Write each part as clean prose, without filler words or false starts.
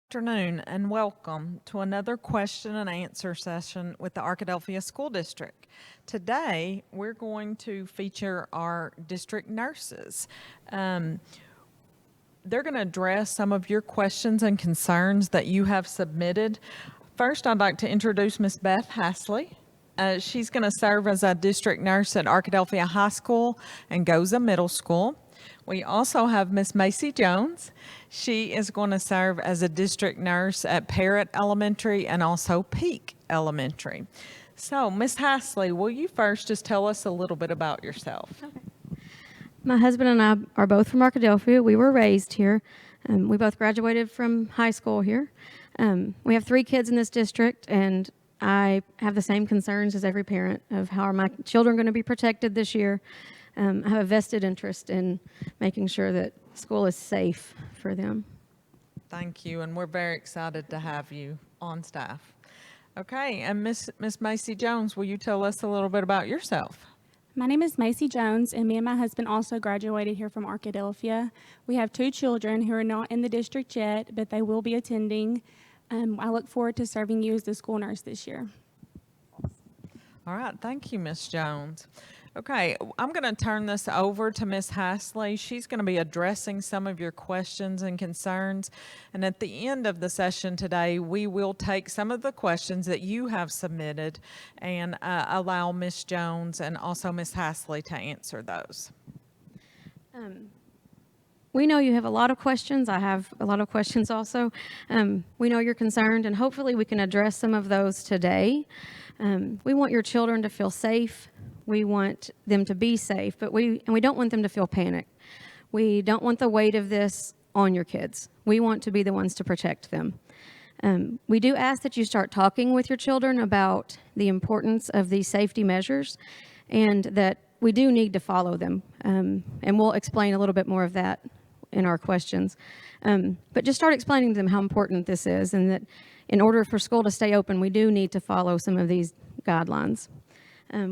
Afternoon and welcome to another question and answer session with the Arkadelphia School District. Today, we're going to feature our district nurses. They're going to address some of your questions and concerns that you have submitted. First, I'd like to introduce Ms. Beth Hasley. She's going to serve as a district nurse at Arkadelphia High School and Goza Middle School. We also have Miss Macy Jones. She is going to serve as a district nurse at Parrott Elementary and also Peak Elementary. So, Miss Hasley, will you first just tell us a little bit about yourself? Okay. My husband and I are both from Arkadelphia. We were raised here. We both graduated from high school here. We have 3 kids in this district, and I have the same concerns as every parent of how are my children going to be protected this year. I have a vested interest in making sure that school is safe for them. Thank you, and we're very excited to have you on staff. Okay, and Miss Macy Jones, will you tell us a little bit about yourself? My name is Macy Jones, and me and my husband also graduated here from Arkadelphia. We have 2 children who are not in the district yet, but they will be attending. I look forward to serving you as the school nurse this year. All right, thank you, Miss Jones. Okay, I'm going to turn this over to Miss Hasley. She's going to be addressing some of your questions and concerns. And at the end of the session today, we will take some of the questions that you have submitted and allow Miss Jones and also Miss Hasley to answer those. We know you have a lot of questions. I have a lot of questions also. We know you're concerned, and hopefully we can address some of those today. We want your children to feel safe. We want them to be safe, but we don't want them to feel panic. We don't want the weight of this on your kids. We want to be the ones to protect them. We do ask that you start talking with your children about the importance of these safety measures and that we do need to follow them. And we'll explain a little bit more of that in our questions. But just start explaining to them how important this is and that in order for school to stay open, we do need to follow some of these guidelines.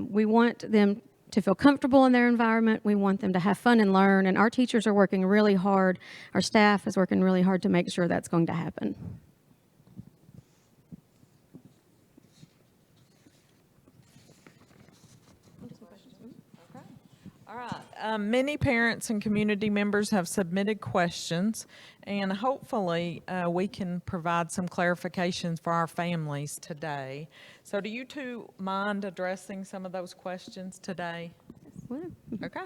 We want them to feel comfortable in their environment. We want them to have fun and learn. And our teachers are working really hard. Our staff is working really hard to make sure that's going to happen. All right. Many parents and community members have submitted questions, and hopefully we can provide some clarifications for our families today. So do you two mind addressing some of those questions today? Okay.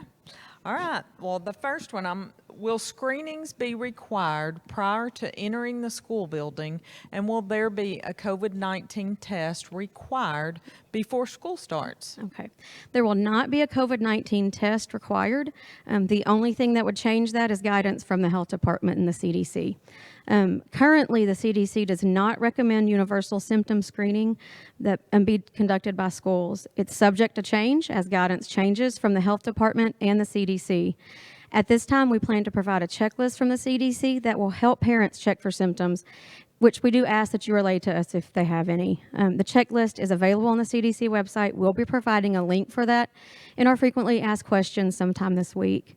All right. Well, the first one, will screenings be required prior to entering the school building, and will there be a COVID-19 test required before school starts? Okay. There will not be a COVID-19 test required. The only thing that would change that is guidance from the health department and the CDC. Currently, the CDC does not recommend universal symptom screening that be conducted by schools. It's subject to change as guidance changes from the health department and the CDC. At this time, we plan to provide a checklist from the CDC that will help parents check for symptoms, which we do ask that you relay to us if they have any. The checklist is available on the CDC website. We'll be providing a link for that in our frequently asked questions sometime this week.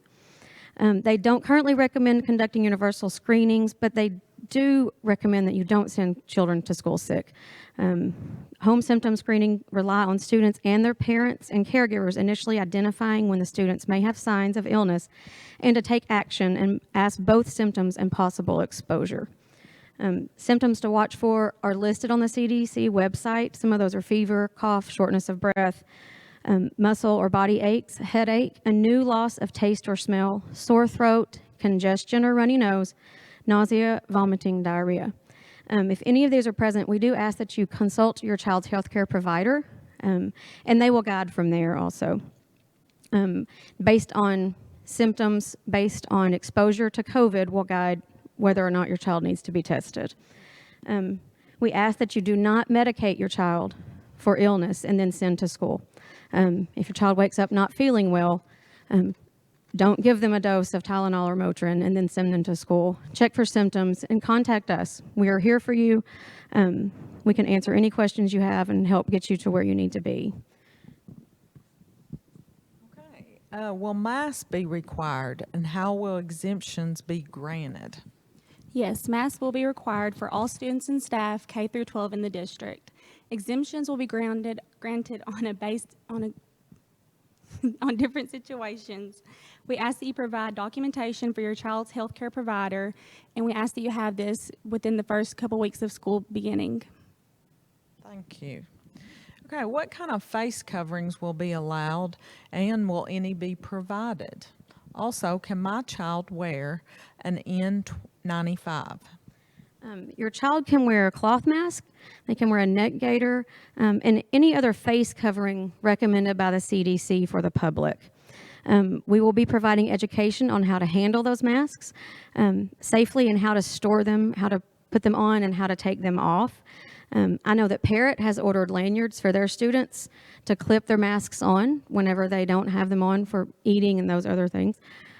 They don't currently recommend conducting universal screenings, but they do recommend that you don't send children to school sick. Home symptom screening rely on students and their parents and caregivers initially identifying when the students may have signs of illness and to take action and ask both symptoms and possible exposure. Symptoms to watch for are listed on the CDC website. Some of those are fever, cough, shortness of breath, muscle or body aches, headache, a new loss of taste or smell, sore throat, congestion or runny nose, nausea, vomiting, diarrhea. If any of these are present, we do ask that you consult your child's healthcare provider, and they will guide from there also. Based on symptoms, based on exposure to COVID, will guide whether or not your child needs to be tested. We ask that you do not medicate your child for illness and then send to school. If your child wakes up not feeling well, don't give them a dose of Tylenol or Motrin and then send them to school. Check for symptoms and contact us. We are here for you. We can answer any questions you have and help get you to where you need to be. Okay. Will masks be required, and how will exemptions be granted? Yes, masks will be required for all students and staff K through 12 in the district. Exemptions will be granted on different situations. We ask that you provide documentation for your child's healthcare provider, and we ask that you have this within the first couple weeks of school beginning. Thank you. Okay, what kind of face coverings will be allowed and will any be provided? Also, can my child wear an N95? Your child can wear a cloth mask, they can wear a neck gaiter, and any other face covering recommended by the CDC for the public. We will be providing education on how to handle those masks safely and how to store them, how to put them on, and how to take them off. I know that Parrott has ordered lanyards for their students to clip their masks on whenever they don't have them on for eating and those other things.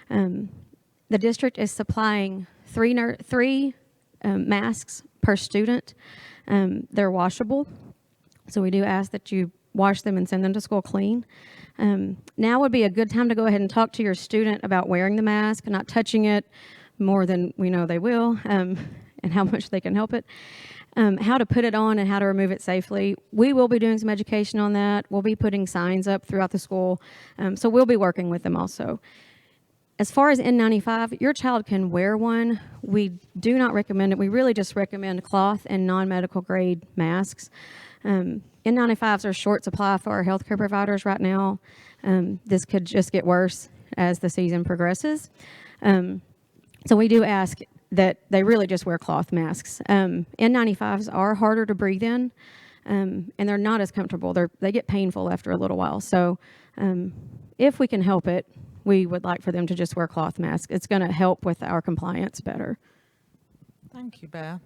The district is supplying three masks per student. They're washable, so we do ask that you wash them and send them to school clean. Now would be a good time to go ahead and talk to your student about wearing the mask, not touching it more than we know they will, and how much they can help it. How to put it on and how to remove it safely. We will be doing some education on that. We'll be putting signs up throughout the school, so we'll be working with them also. As far as N95, your child can wear one. We do not recommend it. We really just recommend cloth and non-medical grade masks. N95s are short supply for our healthcare providers right now. This could just get worse as the season progresses. So we do ask that they really just wear cloth masks. N95s are harder to breathe in, and they're not as comfortable. They get painful after a little while. So if we can help it, we would like for them to just wear cloth masks. It's going to help with our compliance better. Thank you, Beth.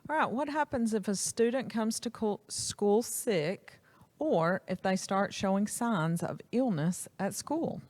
All right, what happens if a student comes to school sick or if they start showing signs of illness at school?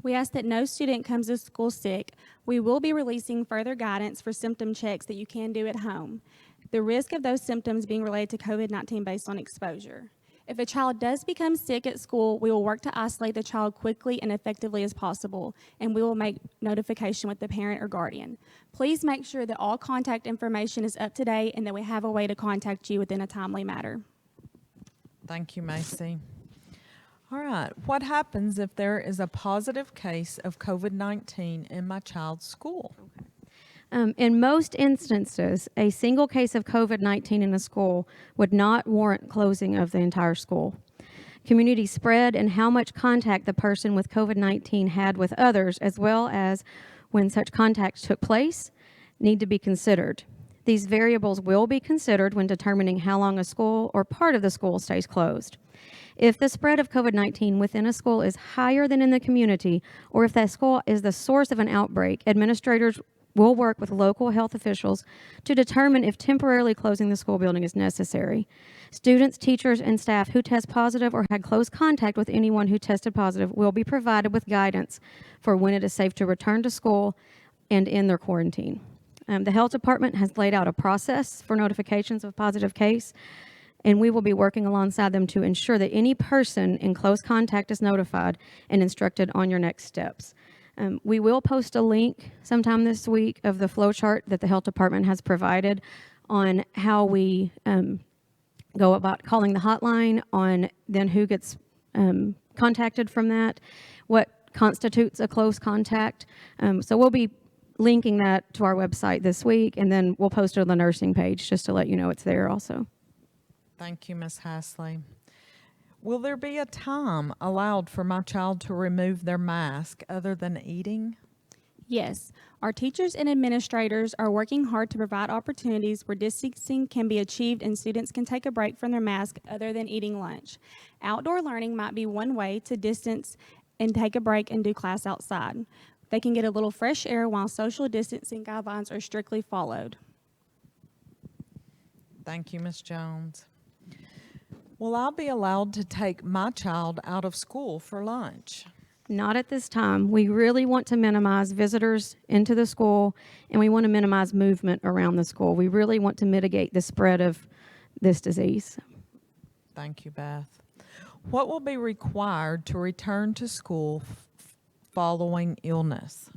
We ask that no student comes to school sick. We will be releasing further guidance for symptom checks that you can do at home. The risk of those symptoms being related to COVID-19 based on exposure. If a child does become sick at school, we will work to isolate the child quickly and effectively as possible, and we will make notification with the parent or guardian. Please make sure that all contact information is up to date and that we have a way to contact you within a timely manner. Thank you, Macy. All right, what happens if there is a positive case of COVID-19 in my child's school? In most instances, a single case of COVID-19 in a school would not warrant closing of the entire school. Community spread and how much contact the person with COVID-19 had with others, as well as when such contact took place, need to be considered. These variables will be considered when determining how long a school or part of the school stays closed. If the spread of COVID-19 within a school is higher than in the community, or if that school is the source of an outbreak, administrators will work with local health officials to determine if temporarily closing the school building is necessary. Students, teachers, and staff who test positive or had close contact with anyone who tested positive will be provided with guidance for when it is safe to return to school and end their quarantine. The health department has laid out a process for notifications of a positive case, and we will be working alongside them to ensure that any person in close contact is notified and instructed on your next steps. We will post a link sometime this week of the flow chart that the health department has provided on how we go about calling the hotline, on then who gets contacted from that, what constitutes a close contact. So we'll be linking that to our website this week, and then we'll post it on the nursing page just to let you know it's there also. Thank you, Ms. Hasley. Will there be a time allowed for my child to remove their mask other than eating? Yes, our teachers and administrators are working hard to provide opportunities where distancing can be achieved and students can take a break from their mask other than eating lunch. Outdoor learning might be one way to distance and take a break and do class outside. They can get a little fresh air while social distancing guidelines are strictly followed. Thank you, Ms. Jones. Will I be allowed to take my child out of school for lunch? Not at this time. We really want to minimize visitors into the school, and we want to minimize movement around the school. We really want to mitigate the spread of this disease. Thank you, Beth. What will be required to return to school following illness?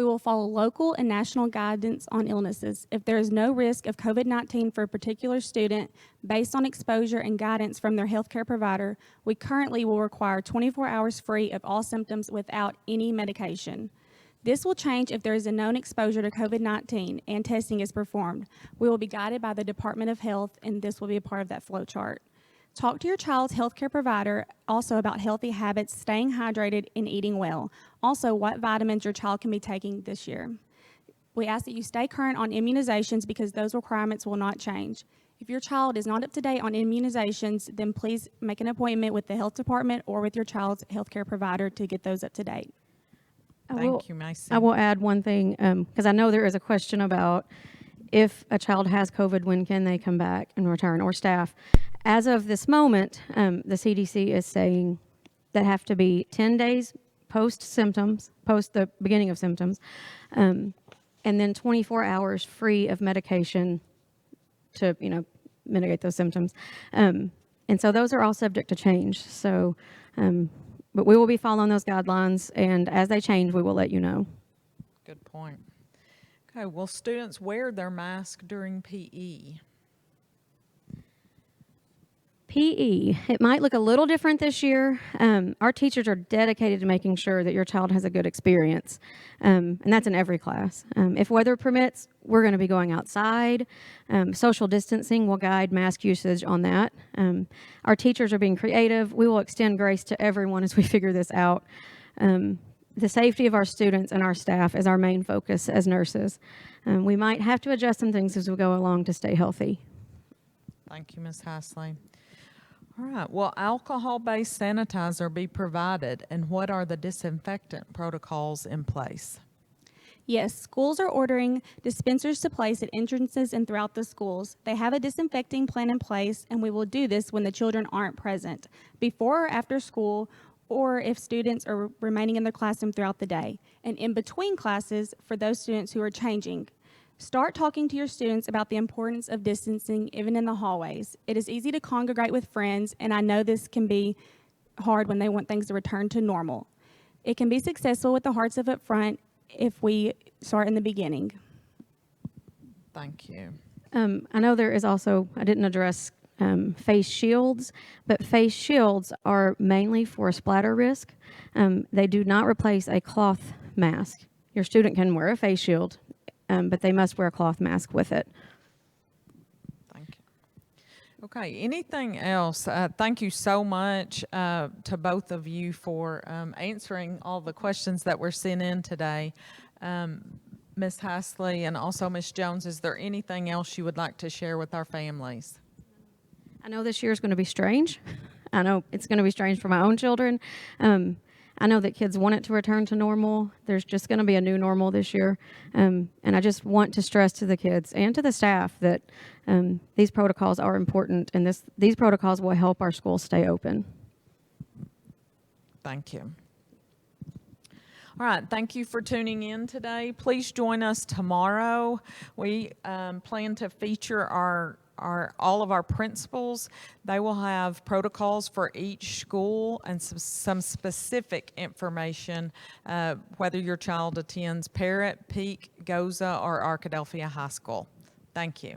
We will follow local and national guidance on illnesses. If there is no risk of COVID-19 for a particular student based on exposure and guidance from their healthcare provider, we currently will require 24 hours free of all symptoms without any medication. This will change if there is a known exposure to COVID-19 and testing is performed. We will be guided by the Department of Health, and this will be a part of that flow chart. Talk to your child's healthcare provider also about healthy habits, staying hydrated, and eating well. Also, what vitamins your child can be taking this year. We ask that you stay current on immunizations because those requirements will not change. If your child is not up to date on immunizations, then please make an appointment with the health department or with your child's healthcare provider to get those up to date. Thank you, Macy. I will add one thing, because I know there is a question about if a child has COVID, when can they come back and return, or staff. As of this moment, the CDC is saying that have to be 10 days post-symptoms, post the beginning of symptoms, and then 24 hours free of medication to, mitigate those symptoms. And so those are all subject to change. So, but we will be following those guidelines, and as they change, we will let you know. Good point. Okay, will students wear their mask during PE? PE, it might look a little different this year. Our teachers are dedicated to making sure that your child has a good experience, and that's in every class. If weather permits, we're going to be going outside. Social distancing will guide mask usage on that. Our teachers are being creative. We will extend grace to everyone as we figure this out. The safety of our students and our staff is our main focus as nurses. We might have to adjust some things as we go along to stay healthy. Thank you, Ms. Hasley. All right, will alcohol-based sanitizer be provided, and what are the disinfectant protocols in place? Yes, schools are ordering dispensers to place at entrances and throughout the schools. They have a disinfecting plan in place, and we will do this when the children aren't present, before or after school, or if students are remaining in their classroom throughout the day, and in between classes for those students who are changing. Start talking to your students about the importance of distancing, even in the hallways. It is easy to congregate with friends, and I know this can be hard when they want things to return to normal. It can be successful with the hearts of up front if we start in the beginning. Thank you. I know there is also, I didn't address face shields, but face shields are mainly for splatter risk. They do not replace a cloth mask. Your student can wear a face shield, but they must wear a cloth mask with it. Thank you. Okay, anything else? Thank you so much to both of you for answering all the questions that were sent in today. Ms. Hasley and also Ms. Jones, is there anything else you would like to share with our families? I know this year is going to be strange. I know it's going to be strange for my own children. I know that kids want it to return to normal. There's just going to be a new normal this year. And I just want to stress to the kids and to the staff that these protocols are important, and these protocols will help our schools stay open. Thank you. All right, thank you for tuning in today. Please join us tomorrow. We plan to feature all of our principals. They will have protocols for each school and some specific information, whether your child attends Parrott, Peak, Goza, or Arkadelphia High School. Thank you.